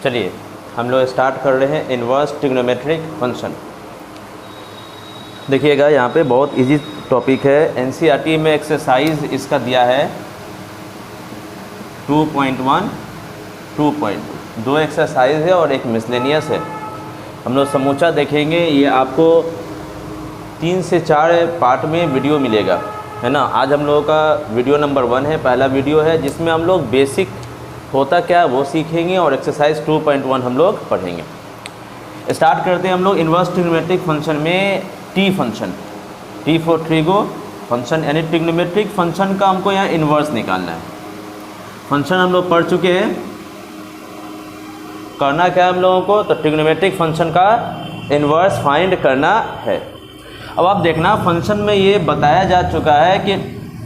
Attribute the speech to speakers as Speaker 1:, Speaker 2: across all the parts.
Speaker 1: चलिए हम लोग स्टार्ट कर रहे हैं इन्वर्स ट्रिग्नोमेट्रिक फंक्शन। देखिएगा यहाँ पे बहुत इजी टॉपिक है। एनसीईआरटी में एक्सरसाइज इसका दिया है 2.1, 2.2 दो एक्सरसाइज है और एक मिसलेनियस है। हम लोग समूचा देखेंगे। ये आपको 3 से 4 पार्ट में वीडियो मिलेगा, है ना। आज हम लोगों का वीडियो नंबर 1 है, पहला वीडियो है, जिसमें हम लोग बेसिक होता क्या वो सीखेंगे और एक्सरसाइज 2.1 हम लोग पढ़ेंगे। स्टार्ट करते हैं हम लोग इन्वर्स ट्रिग्नोमेट्रिक फंक्शन में T function, T for trigo function यानी ट्रिग्नोमेट्रिक फंक्शन का हमको यहाँ इन्वर्स निकालना है। फंक्शन हम लोग पढ़ चुके हैं। करना क्या है हम लोगों को, तो ट्रिग्नोमेट्रिक फंक्शन का इन्वर्स फाइंड करना है। अब आप देखना फंक्शन में ये बताया जा चुका है कि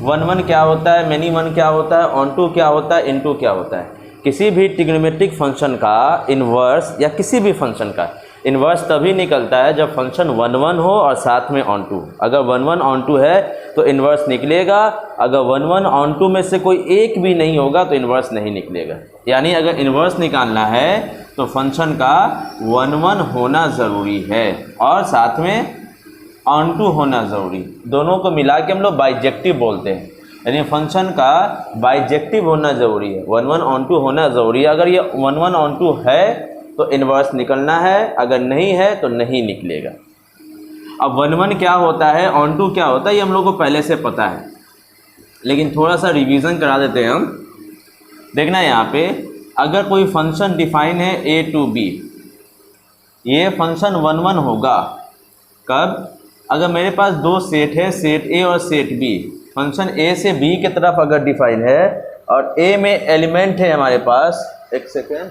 Speaker 1: 1 क्या होता है, मेनी 1 क्या होता है, ऑन टू क्या होता है, इन टू क्या होता है। किसी भी ट्रिग्नोमेट्रिक फंक्शन का इन्वर्स या किसी भी फंक्शन का इन्वर्स तभी निकलता है जब फंक्शन 1 हो और साथ में ऑन टू। अगर 1 ऑन टू है तो इन्वर्स निकलेगा, अगर 1 ऑन टू में से कोई एक भी नहीं होगा तो इन्वर्स नहीं निकलेगा। यानी अगर इन्वर्स निकालना है तो फंक्शन का 1 होना ज़रूरी है और साथ में ऑन टू होना ज़रूरी। दोनों को मिला के हम लोग बाइजेक्टिव बोलते हैं, यानी फंक्शन का बाइजेक्टिव होना ज़रूरी है, 1 ऑन टू होना ज़रूरी है। अगर ये 1 ऑन टू है तो इन्वर्स निकलना है, अगर नहीं है तो नहीं निकलेगा। अब 1 क्या होता है, ऑन टू क्या होता है, ये हम लोग को पहले से पता है, लेकिन थोड़ा सा रिवीजन करा देते हैं हम। देखना यहाँ पे अगर कोई फंक्शन डिफाइन है a to b, ये फंक्शन 1 होगा कब, अगर मेरे पास 2 सेट है, सेट a और सेट b। फंक्शन a से b की तरफ अगर डिफाइन है और a में एलिमेंट है हमारे पास, एक सेकेंड,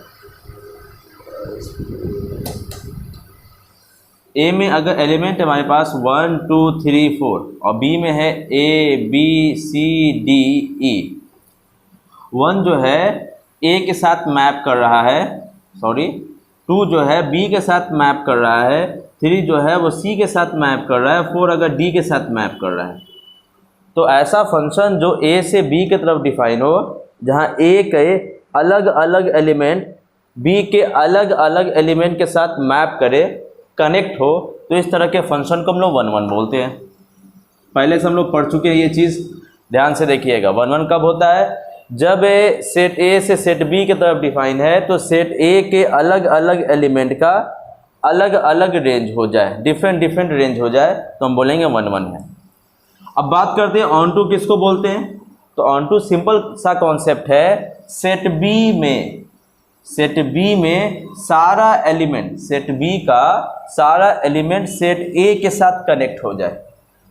Speaker 1: a में अगर एलिमेंट है हमारे पास 1 2 3 4 और b में है a b c d e। 1 जो है a के साथ मैप कर रहा है, 2 जो है b के साथ मैप कर रहा है, 3 जो है वो c के साथ मैप कर रहा है, 4 अगर d के साथ मैप कर रहा है। तो ऐसा फंक्शन जो a से b की तरफ डिफाइन हो, जहाँ a के अलग अलग एलिमेंट b के अलग अलग एलिमेंट के साथ मैप करे, कनेक्ट हो, तो इस तरह के फंक्शन को हम लोग 1 बोलते हैं। पहले से हम लोग पढ़ चुके हैं ये चीज़, ध्यान से देखिएगा। 1 कब होता है, जब सेट a से सेट b की तरफ डिफाइन है तो सेट a के अलग अलग एलिमेंट का अलग अलग रेंज हो जाए, डिफरेंट रेंज हो जाए, तो हम बोलेंगे 1 है। अब बात करते हैं ऑन टू किसको बोलते हैं। तो ऑन टू सिंपल सा कॉन्सेप्ट है, सेट बी में सारा एलिमेंट, सेट बी का सारा एलिमेंट सेट ए के साथ कनेक्ट हो जाए।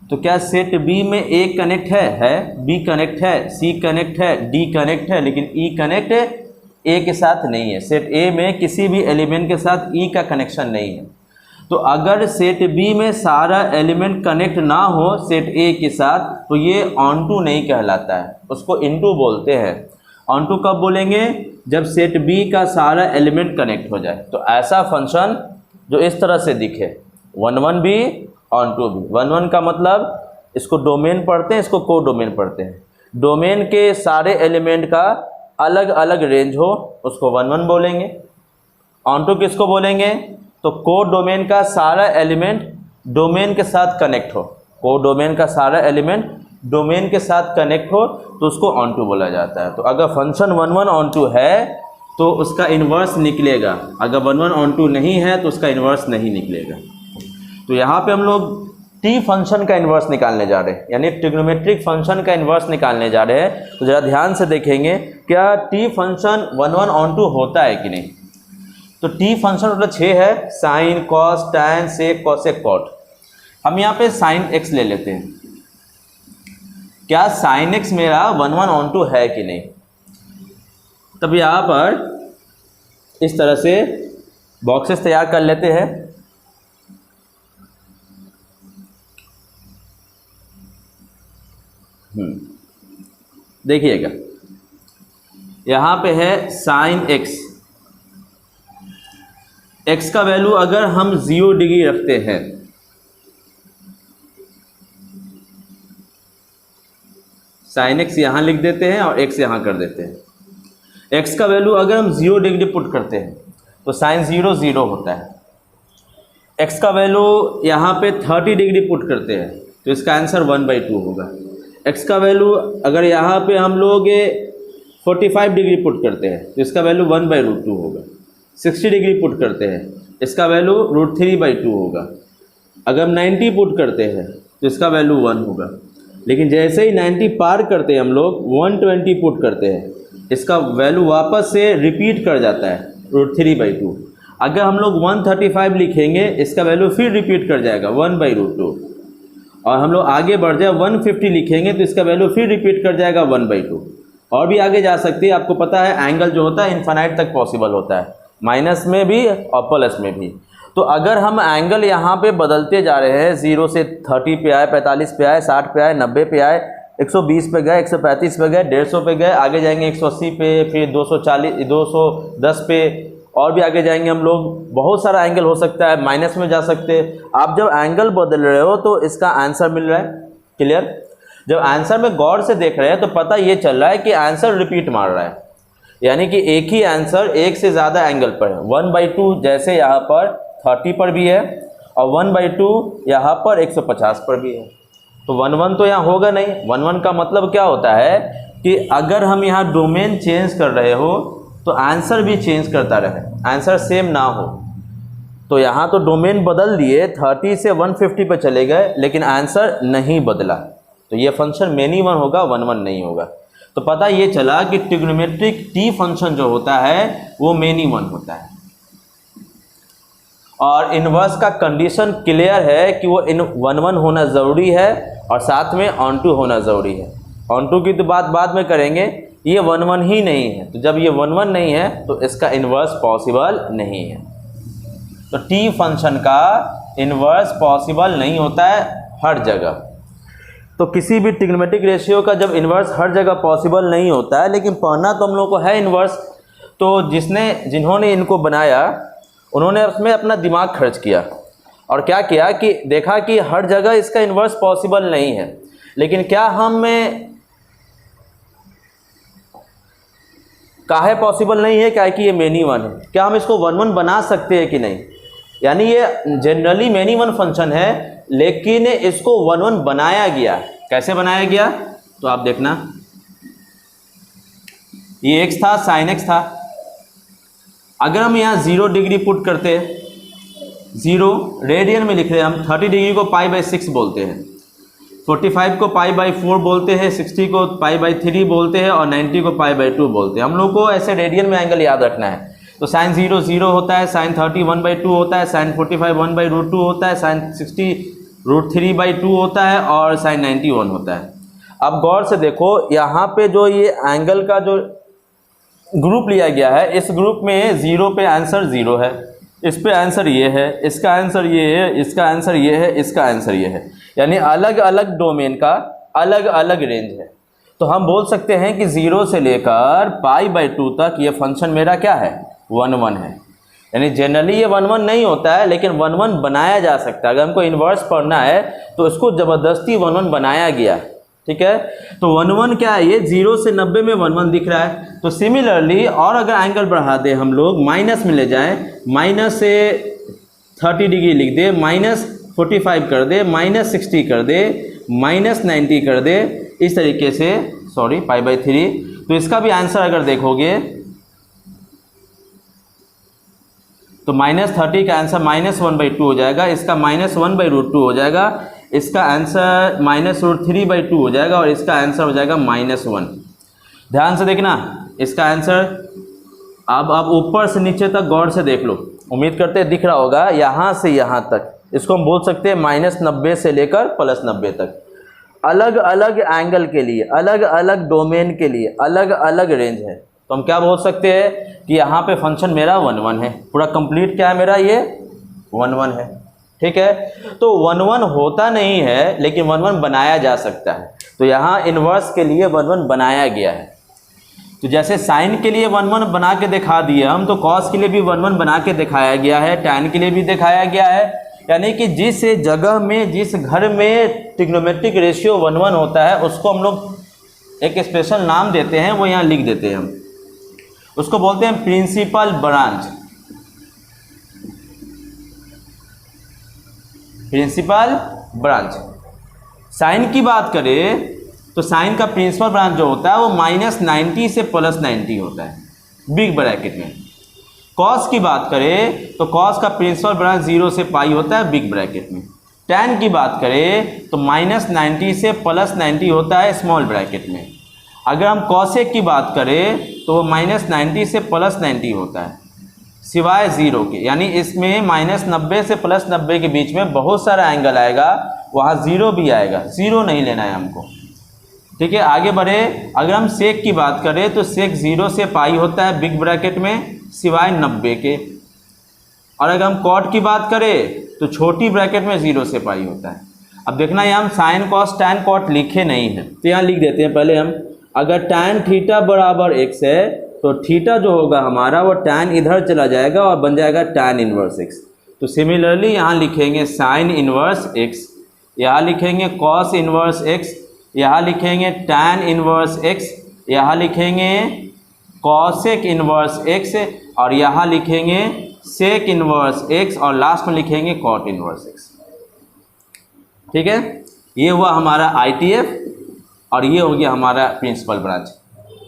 Speaker 1: तो क्या सेट बी में ए कनेक्ट है, बी कनेक्ट है, सी कनेक्ट है, डी कनेक्ट है, लेकिन ई कनेक्ट ए के साथ नहीं है। सेट ए में किसी भी एलिमेंट के साथ ई का कनेक्शन नहीं है। तो अगर सेट बी में सारा एलिमेंट कनेक्ट ना हो सेट ए के साथ तो ये ऑन टू नहीं कहलाता है, उसको इनटू बोलते हैं। ऑन टू कब बोलेंगे, जब सेट बी का सारा एलिमेंट कनेक्ट हो जाए। तो ऐसा फंक्शन जो इस तरह से दिखे, 1 भी ऑन टू भी। 1 का मतलब इसको डोमेन पढ़ते हैं, इसको को डोमेन पढ़ते हैं। डोमेन के सारे एलिमेंट का अलग अलग रेंज हो उसको 1 बोलेंगे। ऑन टू किसको बोलेंगे, तो को डोमेन का सारा एलिमेंट डोमेन के साथ कनेक्ट हो, को डोमेन का सारा एलिमेंट डोमेन के साथ कनेक्ट हो तो उसको ऑन टू बोला जाता है। तो अगर फंक्शन 1 ऑन टू है तो उसका इन्वर्स निकलेगा, अगर 1 ऑन टू नहीं है तो उसका इन्वर्स नहीं निकलेगा। तो यहाँ पे हम लोग टी फंक्शन का इन्वर्स निकालने जा रहे हैं, यानी ट्रिग्नोमेट्रिक फंक्शन का इन्वर्स निकालने जा रहे हैं। तो ज़रा ध्यान से देखेंगे क्या टी फंक्शन 1 ऑन टू होता है कि नहीं। तो टी फंक्शन मतलब 6 है, साइन, कॉस, टैन, सेक, कॉसेक, कॉट। हम यहाँ पे साइन एक्स ले लेते हैं। क्या साइन एक्स मेरा 1 ऑन टू है कि नहीं। तब यहाँ पर इस तरह से बॉक्सेस तैयार कर लेते हैं। देखिएगा यहाँ पे है साइन एक्स, एक्स का वैल्यू अगर हम 0 डिग्री रखते हैं, साइन एक्स यहाँ लिख देते हैं और एक्स यहाँ कर देते हैं। एक्स का वैल्यू अगर हम 0 डिग्री पुट करते हैं तो साइन 0 0 होता है। x का वैल्यू यहाँ पे 30 डिग्री पुट करते हैं तो इसका आंसर 1/2 होगा। x का वैल्यू अगर यहाँ पे हम लोग 45 डिग्री पुट करते हैं तो इसका वैल्यू 1/√2 होगा। 60 डिग्री पुट करते हैं इसका वैल्यू √3/2 होगा। अगर हम 90 पुट करते हैं तो इसका वैल्यू 1 होगा। लेकिन जैसे ही 90 पार करते हैं हम लोग 120 पुट करते हैं, इसका वैल्यू वापस से रिपीट कर जाता है √3/2। अगर हम लोग 135 लिखेंगे इसका वैल्यू फिर रिपीट कर जाएगा 1/√2। और हम लोग आगे बढ़ जाए 150 लिखेंगे तो इसका वैल्यू फिर रिपीट कर जाएगा 1/2। और भी आगे जा सकती है। आपको पता है एंगल जो होता है इन्फिनाइट तक पॉसिबल होता है, माइनस में भी और प्लस में भी। तो अगर हम एंगल यहाँ पे बदलते जा रहे हैं 0 से 30 पे आए, 45 पे आए, 60 पे आए, 90 पे आए, 120 पे गए, 135 पे गए, 150 पे गए, आगे जाएंगे 180 पे, फिर 240, 210 पे, और भी आगे जाएंगे हम लोग। बहुत सारा एंगल हो सकता है, माइनस में जा सकते हैं। आप जब एंगल बदल रहे हो तो इसका आंसर मिल रहा है। क्लियर? जब आंसर में गौर से देख रहे हैं तो पता ये चल रहा है कि आंसर रिपीट मार रहा है, यानी कि एक ही आंसर एक से ज़्यादा एंगल पर है। 1/2 जैसे यहाँ पर 30 पर भी है और 1/2 यहाँ पर 150 पर भी है। तो 1 तो यहाँ होगा नहीं। 1 का मतलब क्या होता है कि अगर हम यहाँ डोमेन चेंज कर रहे हो तो आंसर भी चेंज करता रहे, आंसर सेम ना हो। तो यहाँ तो डोमेन बदल दिए, 30 से 150 पे चले गए लेकिन आंसर नहीं बदला, तो ये फंक्शन मेनी वन होगा, 1 नहीं होगा। तो पता ये चला कि ट्रिग्नोमेट्रिक टी फंक्शन जो होता है वो मेनी वन होता है। और इनवर्स का कंडीशन क्लियर है कि वो 1 होना ज़रूरी है और साथ में ऑन टू होना ज़रूरी है। ऑन टू की तो बात बाद में करेंगे, ये 1 ही नहीं है। तो जब ये 1 नहीं है तो इसका इन्वर्स पॉसिबल नहीं है। तो टी फंक्शन का इन्वर्स पॉसिबल नहीं होता है हर जगह। तो किसी भी ट्रिग्नोमेट्रिक रेशियो का जब इन्वर्स हर जगह पॉसिबल नहीं होता है, लेकिन पढ़ना तो हम लोग को है इन्वर्स। तो जिन्होंने इनको बनाया उन्होंने उसमें अपना दिमाग खर्च किया और क्या किया कि देखा कि हर जगह इसका इन्वर्स पॉसिबल नहीं है, लेकिन क्या हमें काहे पॉसिबल नहीं है, क्या कि ये मेनी वन है, क्या हम इसको 1 बना सकते हैं कि नहीं। यानी ये जनरली मेनी वन फंक्शन है लेकिन इसको 1 बनाया गया। कैसे बनाया गया तो आप देखना, ये x था, साइन x था। अगर हम यहाँ 0 डिग्री पुट करते हैं, 0 रेडियन में लिख रहे हैं हम, 30 डिग्री को π/6 बोलते हैं, 45 को π/4 बोलते हैं, 60 को π/3 बोलते हैं और 90 को π/2 बोलते हैं। हम लोग को ऐसे रेडियन में एंगल याद रखना है। तो साइन 0 0 होता है, साइन 30 1/2 होता है, साइन 45 1/√2 होता है, साइन 60 √3/2 होता है और साइन 90 1 होता है। अब गौर से देखो, यहाँ पे जो ये एंगल का जो ग्रुप लिया गया है, इस ग्रुप में 0 पे आंसर 0 है, इस पे आंसर ये है, इसका आंसर ये है, इसका आंसर ये है, इसका आंसर ये है। यानी अलग अलग डोमेन का अलग अलग रेंज है। तो हम बोल सकते हैं कि 0 से लेकर π/2 तक ये फंक्शन मेरा क्या है, 1 है। यानी जनरली ये 1 नहीं होता है लेकिन 1 बनाया जा सकता है। अगर हमको इन्वर्स पढ़ना है तो इसको ज़बरदस्ती 1 बनाया गया। ठीक है, तो 1 क्या है, ये 0 से 90 में 1 दिख रहा है। तो सिमिलरली और अगर एंगल बढ़ा दे हम लोग, माइनस में ले जाएं, माइनस से 30 डिग्री लिख दे, -45 कर दे, -60 कर दे, -90 कर दे, इस तरीके से, सॉरी π/3। तो इसका भी आंसर अगर देखोगे तो -30 का आंसर -1/2 हो जाएगा, इसका -1/√2 हो जाएगा, इसका आंसर -√3/2 हो जाएगा और इसका आंसर हो जाएगा -1। ध्यान से देखना इसका आंसर। अब आप ऊपर से नीचे तक गौर से देख लो, उम्मीद करते दिख रहा होगा। यहाँ से यहाँ तक इसको हम बोल सकते हैं -90 से लेकर +90 तक। अलग अलग एंगल के लिए, अलग अलग डोमेन के लिए अलग अलग रेंज है। तो हम क्या बोल सकते हैं कि यहाँ पे फंक्शन मेरा 1 है। पूरा कंप्लीट क्या है मेरा, ये 1 है। ठीक है, तो 1 होता नहीं है लेकिन 1 बनाया जा सकता है। तो यहाँ इन्वर्स के लिए 1 बनाया गया है। तो जैसे साइन के लिए 1 बना के दिखा दिए हम, तो कॉस के लिए भी 1 बना के दिखाया गया है, टैन के लिए भी दिखाया गया है। यानी कि जिस जगह में, जिस घर में ट्रिग्नोमेट्रिक रेशियो 1 होता है उसको हम लोग एक स्पेशल नाम देते हैं, वो यहाँ लिख देते हैं हम। उसको बोलते हैं principal branch. Principal branch. Sine की बात करें तो साइन का प्रिंसिपल ब्रांच जो होता है वो -90 से +90 होता है बिग ब्रैकेट में। कॉस की बात करें तो कॉस का प्रिंसिपल ब्रांच 0 से पाई होता है बिग ब्रैकेट में। टैन की बात करें तो -90 से +90 होता है स्मॉल ब्रैकेट में। अगर हम कॉसेक की बात करें तो वो -90 से +90 होता है सिवाय 0 के, यानी इसमें -90 से +90 के बीच में बहुत सारा एंगल आएगा, वहाँ 0 भी आएगा, 0 नहीं लेना है हमको। ठीक है, आगे बढ़े। अगर हम सेक की बात करें तो सेक 0 से पाई होता है बिग ब्रैकेट में सिवाय 90 के। और अगर हम कॉट की बात करें तो छोटी ब्रैकेट में 0 से पाई होता है। अब देखना यहाँ हम साइन कॉस टैन कॉट लिखे नहीं हैं, तो यहाँ लिख देते हैं पहले हम। अगर टैन थीटा बराबर x है तो थीटा जो होगा हमारा वो टैन इधर चला जाएगा और बन जाएगा टैन इनवर्स x। तो सिमिलरली यहाँ लिखेंगे साइन इनवर्स x, यहाँ लिखेंगे कॉस इनवर्स x, यहाँ लिखेंगे टैन इनवर्स x, यहाँ लिखेंगे कॉसेक इनवर्स x और यहाँ लिखेंगे सेक इनवर्स x और लास्ट में लिखेंगे कॉट इनवर्स x। ठीक है, ये हुआ हमारा ITF और ये हो गया हमारा प्रिंसिपल ब्रांच।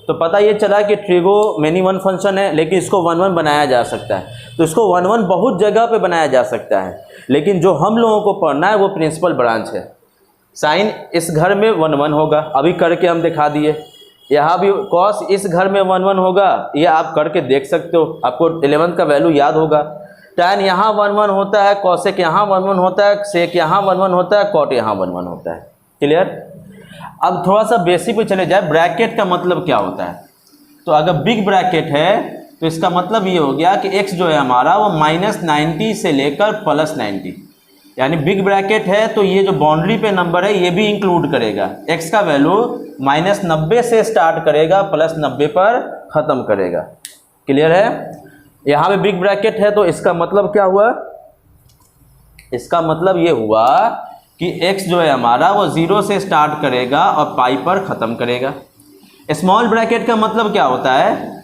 Speaker 1: तो पता ये चला कि ट्रिगोमेनी वन फंक्शन है, लेकिन इसको 1-1 बनाया जा सकता है। तो इसको 1-1 बहुत जगह पे बनाया जा सकता है, लेकिन जो हम लोगों को पढ़ना है वो प्रिंसिपल ब्रांच है। साइन इस घर में 1-1 होगा, अभी करके हम दिखा दिए। यहाँ भी कॉस इस घर में 1-1 होगा, ये आप करके देख सकते हो, आपको 11th का वैल्यू याद होगा। टैन यहाँ 1-1 होता है, कॉसेक यहाँ 1-1 होता है, सेक यहाँ 1-1 होता है, कॉट यहाँ 1-1 होता है। क्लियर। अब थोड़ा सा बेसिक पे चले जाए, ब्रैकेट का मतलब क्या होता है। तो अगर बिग ब्रैकेट है तो इसका मतलब ये हो गया कि x जो है हमारा वो -90 से लेकर +90, यानी बिग ब्रैकेट है तो ये जो बाउंड्री पे नंबर है ये भी इंक्लूड करेगा। x का वैल्यू -90 से स्टार्ट करेगा +90 पर ख़त्म करेगा। क्लियर है। यहाँ पे बिग ब्रैकेट है तो इसका मतलब क्या हुआ, इसका मतलब ये हुआ कि x जो है हमारा वो 0 से स्टार्ट करेगा और पाई पर ख़त्म करेगा। स्मॉल ब्रैकेट का मतलब क्या होता है,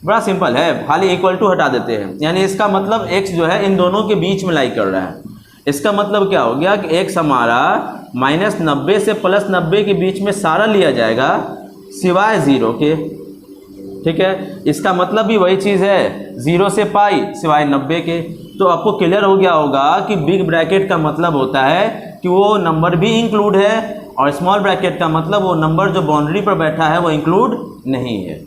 Speaker 1: बड़ा सिंपल है, खाली इक्वल टू हटा देते हैं, यानी इसका मतलब x जो है इन दोनों के बीच में लाई कर रहा है। इसका मतलब क्या हो गया कि x हमारा -90 से +90 के बीच में सारा लिया जाएगा सिवाय 0 के। ठीक है, इसका मतलब भी वही चीज़ है, 0 से पाई सिवाय 90 के। तो आपको क्लियर हो गया होगा कि बिग ब्रैकेट का मतलब होता है कि वो नंबर भी इंक्लूड है, और स्मॉल ब्रैकेट का मतलब वो नंबर जो बाउंड्री पर बैठा है वो इंक्लूड नहीं है।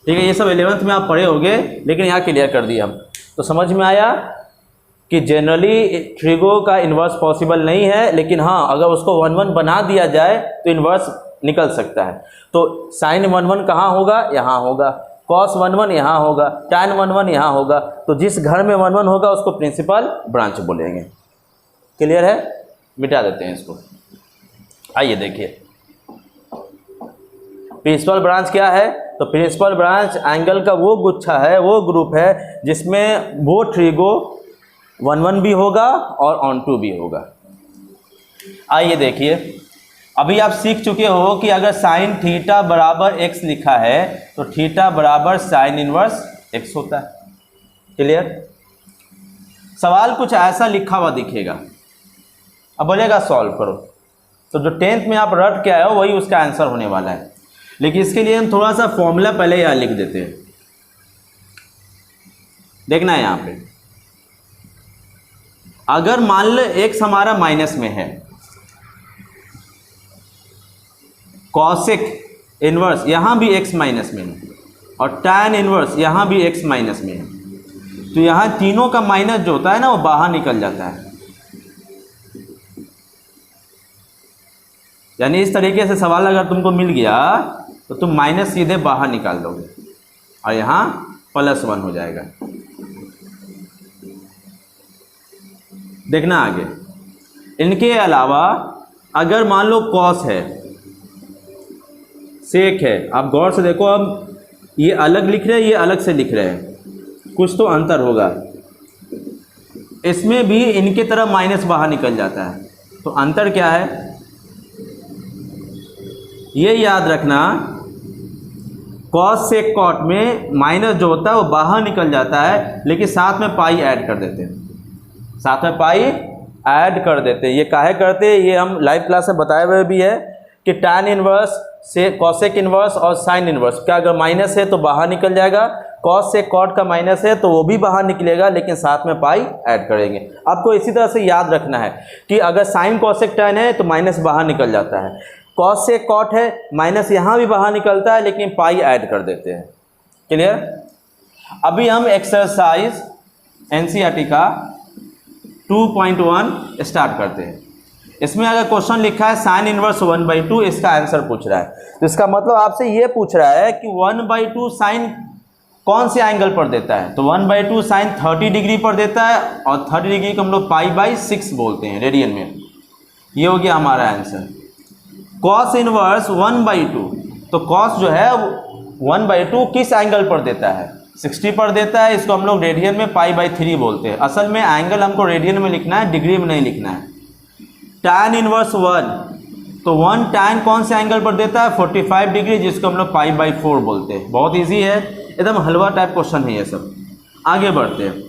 Speaker 1: ठीक है, ये सब 11th में आप पढ़े होंगे, लेकिन यहाँ क्लियर कर दिया हम। तो समझ में आया कि जनरली ट्रिगो का इन्वर्स पॉसिबल नहीं है, लेकिन हाँ अगर उसको 1-1 बना दिया जाए तो इन्वर्स निकल सकता है। तो साइन 1-1 कहाँ होगा, यहाँ होगा, कॉस 1-1 यहाँ होगा, टैन 1-1 यहाँ होगा। तो जिस घर में 1-1 होगा उसको प्रिंसिपल ब्रांच बोलेंगे। क्लियर है, मिटा देते हैं इसको। आइए देखिए प्रिंसिपल ब्रांच क्या है। तो प्रिंसिपल ब्रांच एंगल का वो गुच्छा है, वो ग्रुप है जिसमें वो ट्रिगो 1-1 भी होगा और ऑन टू भी होगा। आइए देखिए, अभी आप सीख चुके हो कि अगर साइन थीटा बराबर x लिखा है तो थीटा बराबर साइन इनवर्स x होता है। क्लियर। सवाल कुछ ऐसा लिखा हुआ दिखेगा, अब बोलेगा सॉल्व करो, तो जो 10th में आप रट के आए हो वही उसका आंसर होने वाला है। लेकिन इसके लिए हम थोड़ा सा फॉर्मूला पहले यहाँ लिख देते हैं। देखना है यहाँ पे, अगर मान लो x हमारा माइनस में है, कॉसेक इनवर्स यहाँ भी x माइनस में है और टैन इनवर्स यहाँ भी x माइनस में है, तो यहाँ तीनों का माइनस जो होता है ना वो बाहर निकल जाता है। यानी इस तरीके से सवाल अगर तुमको मिल गया तो तुम माइनस सीधे बाहर निकाल दोगे और यहाँ +1 हो जाएगा। देखना आगे। इनके अलावा अगर मान लो कॉस है, सेक है, आप गौर से देखो, अब ये अलग लिख रहे हैं, ये अलग से लिख रहे हैं, कुछ तो अंतर होगा। इसमें भी इनके तरफ माइनस बाहर निकल जाता है, तो अंतर क्या है ये याद रखना। कॉस सेक कॉट में माइनस जो होता है वो बाहर निकल जाता है, लेकिन साथ में पाई ऐड कर देते हैं, साथ में पाई ऐड कर देते हैं। ये काहे करते हैं, ये हम लाइव क्लास में बताए हुए भी है कि टैन इनवर्स से कॉसेक इनवर्स और साइन इनवर्स का अगर माइनस है तो बाहर निकल जाएगा, कॉस से कॉट का माइनस है तो वो भी बाहर निकलेगा, लेकिन साथ में पाई ऐड करेंगे। आपको इसी तरह से याद रखना है कि अगर साइन कॉसेक टैन है तो माइनस बाहर निकल जाता है, कॉस से कॉट है माइनस यहाँ भी बाहर निकलता है, लेकिन पाई ऐड कर देते हैं। क्लियर। अभी हम एक्सरसाइज एनसीईआरटी का 2.1 स्टार्ट करते हैं। इसमें अगर क्वेश्चन लिखा है साइन इनवर्स 1/2, इसका आंसर पूछ रहा है, तो इसका मतलब आपसे ये पूछ रहा है कि 1/2 साइन कौन से एंगल पर देता है, तो 1/2 साइन 30 डिग्री पर देता है, और 30 डिग्री को हम लोग π/6 बोलते हैं रेडियन में। ये हो गया हमारा आंसर। कॉस इनवर्स 1/2, तो कॉस जो है 1/2 किस एंगल पर देता है, 60 पर देता है, इसको हम लोग रेडियन में π/3 बोलते हैं। असल में एंगल हमको रेडियन में लिखना है, डिग्री में नहीं लिखना है। टैन इनवर्स 1, तो 1 टैन कौन से एंगल पर देता है, 45 डिग्री, जिसको हम लोग π/4 बोलते हैं। बहुत इजी है, एकदम हलवा टाइप क्वेश्चन है ये सब। आगे बढ़ते हैं।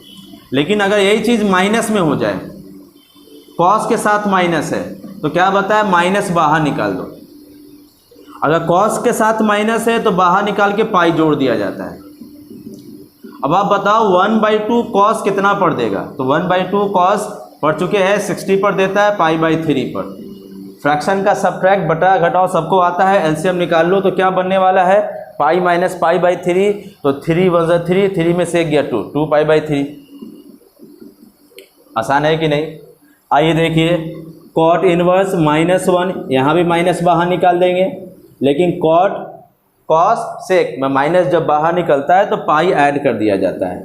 Speaker 1: लेकिन अगर यही चीज़ माइनस में हो जाए, कॉस के साथ माइनस है, तो क्या बताया, माइनस बाहर निकाल दो। अगर कॉस के साथ माइनस है तो बाहर निकाल के पाई जोड़ दिया जाता है। अब आप बताओ 1/2 कॉस कितना पर देगा, तो 1/2 कॉस पढ़ चुके हैं 60 पर देता है, π/3 पर। फ्रैक्शन का सब्ट्रैक्ट बटा घटाओ सबको आता है, एलसीएम निकाल लो तो क्या बनने वाला है, पाई माइनस π/3, तो 3 × 1 3, 3 में से गया 2, 2π/3। आसान है कि नहीं। आइए देखिए, कॉट इनवर्स -1, यहाँ भी माइनस बाहर निकाल देंगे, लेकिन कॉट कॉस सेक में माइनस जब बाहर निकलता है तो पाई ऐड कर दिया जाता है।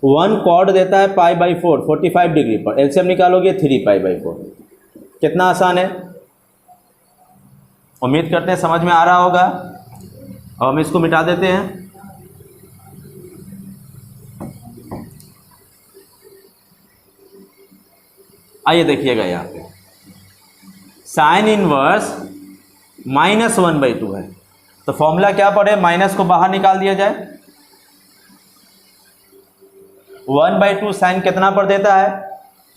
Speaker 1: 1 कॉट देता है π/4, 45 डिग्री पर, एलसीएम निकालोगे 3π/4। कितना आसान है, उम्मीद करते हैं समझ में आ रहा होगा। अब हम इसको मिटा देते हैं। आइए देखिएगा, यहाँ पे साइन इनवर्स -1/2 है, तो फॉर्मूला क्या पड़े, माइनस को बाहर निकाल दिया जाए। 1/2 साइन कितना पर देता है,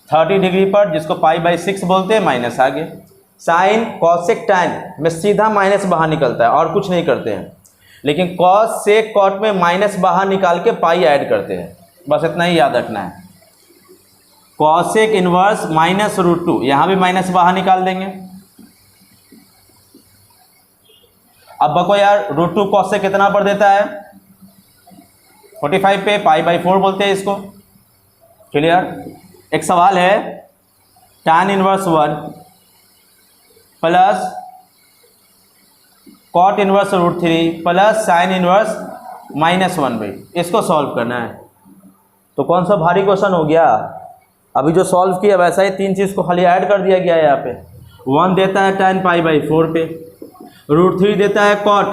Speaker 1: 30 डिग्री पर, जिसको π/6 बोलते हैं, माइनस आगे। साइन कॉसेक टैन में सीधा माइनस बाहर निकलता है और कुछ नहीं करते हैं, लेकिन कॉस सेक कॉट में माइनस बाहर निकाल के पाई ऐड करते हैं। बस इतना ही याद रखना है। कॉसेक इनवर्स -√2, यहाँ भी माइनस बाहर निकाल देंगे। अब बको यार, √2 कॉसेक कितना पर देता है, 45 पे, π/4 बोलते हैं इसको। क्लियर। एक सवाल है, tan inverse 1 plus cot inverse √3 plus sine inverse -1/2, इसको सॉल्व करना है। तो कौन सा भारी क्वेश्चन हो गया, अभी जो सॉल्व किया वैसा ही 3 चीज़ को खाली ऐड कर दिया गया है। यहाँ पे 1 देता है tan π/4 पे, √3 देता है कॉट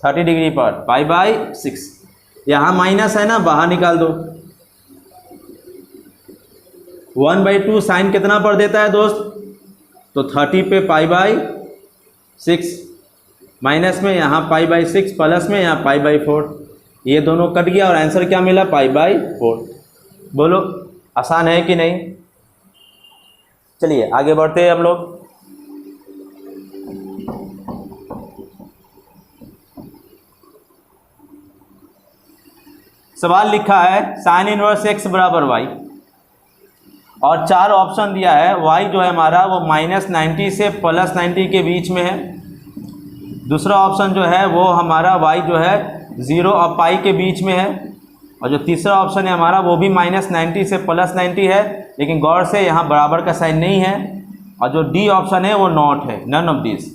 Speaker 1: 30 डिग्री पर π/6, यहाँ माइनस है ना, बाहर निकाल दो। 1/2 साइन कितना पर देता है दोस्त, तो 30 पे π/6, माइनस में यहाँ π/6, प्लस में यहाँ π/4, ये दोनों कट गया और आंसर क्या मिला, π/4। बोलो आसान है कि नहीं। चलिए आगे बढ़ते हैं हम लोग। सवाल लिखा है साइन इनवर्स x बराबर y, और 4 ऑप्शन दिया है। y जो है हमारा वो -90 से +90 के बीच में है। दूसरा ऑप्शन जो है वो हमारा y जो है 0 और पाई के बीच में है, और जो तीसरा ऑप्शन है हमारा वो भी -90 से +90 है, लेकिन गौर से यहाँ बराबर का साइन नहीं है। और जो डी ऑप्शन है वो नॉट है, नन ऑफ दिस।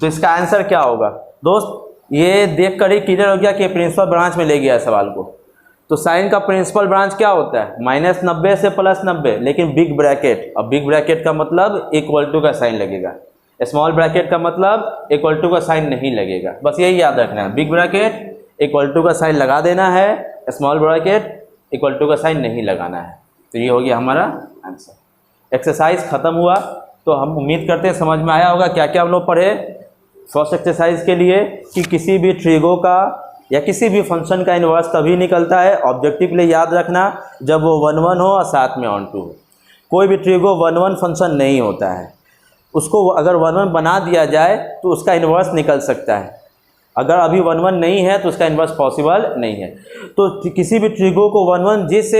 Speaker 1: तो इसका आंसर क्या होगा दोस्त, ये देख कर ही क्लियर हो गया कि प्रिंसिपल ब्रांच में ले गया है सवाल को। तो साइन का प्रिंसिपल ब्रांच क्या होता है, -90 से +90, लेकिन बिग ब्रैकेट। अब बिग ब्रैकेट का मतलब इक्वल टू का साइन लगेगा, स्मॉल ब्रैकेट का मतलब इक्वल टू का साइन नहीं लगेगा। बस यही याद रखना है, बिग ब्रैकेट इक्वल टू का साइन लगा देना है, स्मॉल ब्रैकेट इक्वल टू का साइन नहीं लगाना है। तो ये हो गया हमारा आंसर। एक्सरसाइज ख़त्म हुआ, तो हम उम्मीद करते हैं समझ में आया होगा क्या क्या हम लोग पढ़े। फर्स्ट एक्सरसाइज के लिए कि किसी भी ट्रिगो का या किसी भी फंक्शन का इन्वर्स तभी निकलता है, ऑब्जेक्टिव के लिए याद रखना, जब वो 1 1 हो और साथ में ऑन टू हो। कोई भी ट्रिगो 1 1 फंक्शन नहीं होता है, उसको अगर 1 1 बना दिया जाए तो उसका इन्वर्स निकल सकता है। अगर अभी 1 1 नहीं है तो उसका इन्वर्स पॉसिबल नहीं है। तो किसी भी ट्रिगो को 1 1 जिस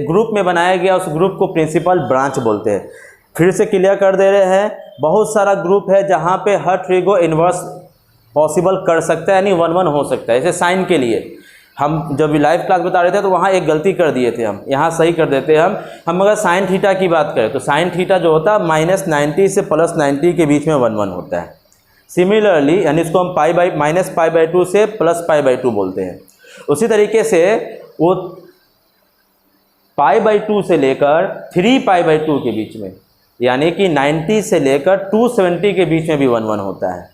Speaker 1: ग्रुप में बनाया गया उस ग्रुप को प्रिंसिपल ब्रांच बोलते हैं। फिर से क्लियर कर दे रहे हैं, बहुत सारा ग्रुप है जहाँ पे हर ट्रिगो इन्वर्स पॉसिबल कर सकता है, यानी 1 1 हो सकता है। जैसे साइन के लिए हम जब लाइव क्लास बता रहे थे तो वहाँ एक गलती कर दिए थे, हम यहाँ सही कर देते हैं। हम अगर साइन थीटा की बात करें तो साइन थीटा जो होता है -90 से +90 के बीच में 1 1 होता है। सिमिलरली यानी इसको हम -π/2 से +π/2 बोलते हैं। उसी तरीके से वो π/2 से लेकर 3π/2 के बीच में, यानी कि 90 से लेकर 270 के बीच में भी 1 1 होता है।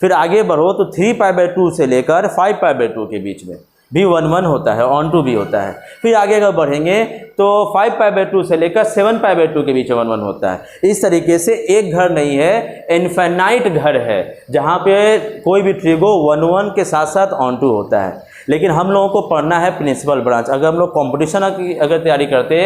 Speaker 1: फिर आगे बढ़ो तो 3π/2 से लेकर 5π/2 के बीच में भी 1 1 होता है, ऑन टू भी होता है। फिर आगे अगर बढ़ेंगे तो 5π/2 से लेकर 7π/2 के बीच में 1 1 होता है। इस तरीके से एक घर नहीं है, इन्फिनाइट घर है जहाँ पे कोई भी ट्रिगो 1 1 के साथ साथ ऑन टू होता है। लेकिन हम लोगों को पढ़ना है प्रिंसिपल ब्रांच। अगर हम लोग कंपटीशन की अगर तैयारी करते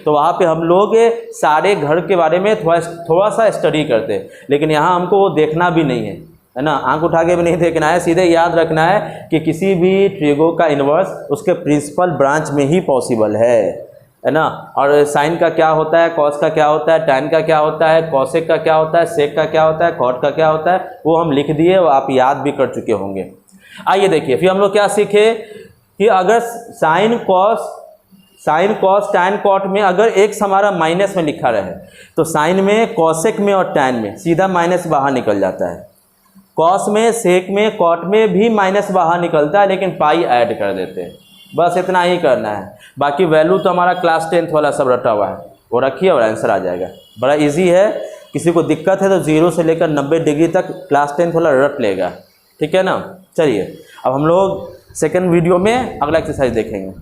Speaker 1: तो वहाँ पे हम लोग सारे घर के बारे में थोड़ा सा स्टडी करते, लेकिन यहाँ हमको वो देखना भी नहीं है ना, आंख उठा के भी नहीं देखना है, सीधे याद रखना है कि किसी भी ट्रिगो का इन्वर्स उसके प्रिंसिपल ब्रांच में ही पॉसिबल है ना। और साइन का क्या होता है, कॉस का क्या होता है, टैन का क्या होता है, कॉसेक का क्या होता है, सेक का क्या होता है, कॉट का क्या होता है, वो हम लिख दिए और आप याद भी कर चुके होंगे। आइए देखिए फिर हम लोग क्या सीखे कि अगर साइन कॉस टैन कॉट में अगर एक हमारा माइनस में लिखा रहे तो साइन में, कॉसेक में और टैन में सीधा माइनस बाहर निकल जाता है। कॉस में, सेक में, कॉट में भी माइनस बाहर निकलता है, लेकिन पाई ऐड कर देते हैं। बस इतना ही करना है। बाकी वैल्यू तो हमारा क्लास 10th वाला सब रटा हुआ है, वो रखिए और आंसर आ जाएगा। बड़ा इजी है, किसी को दिक्कत है तो 0 से लेकर 90 डिग्री तक क्लास 10th वाला रट लेगा, ठीक है ना। चलिए अब हम लोग सेकंड वीडियो में अगला एक्सरसाइज देखेंगे।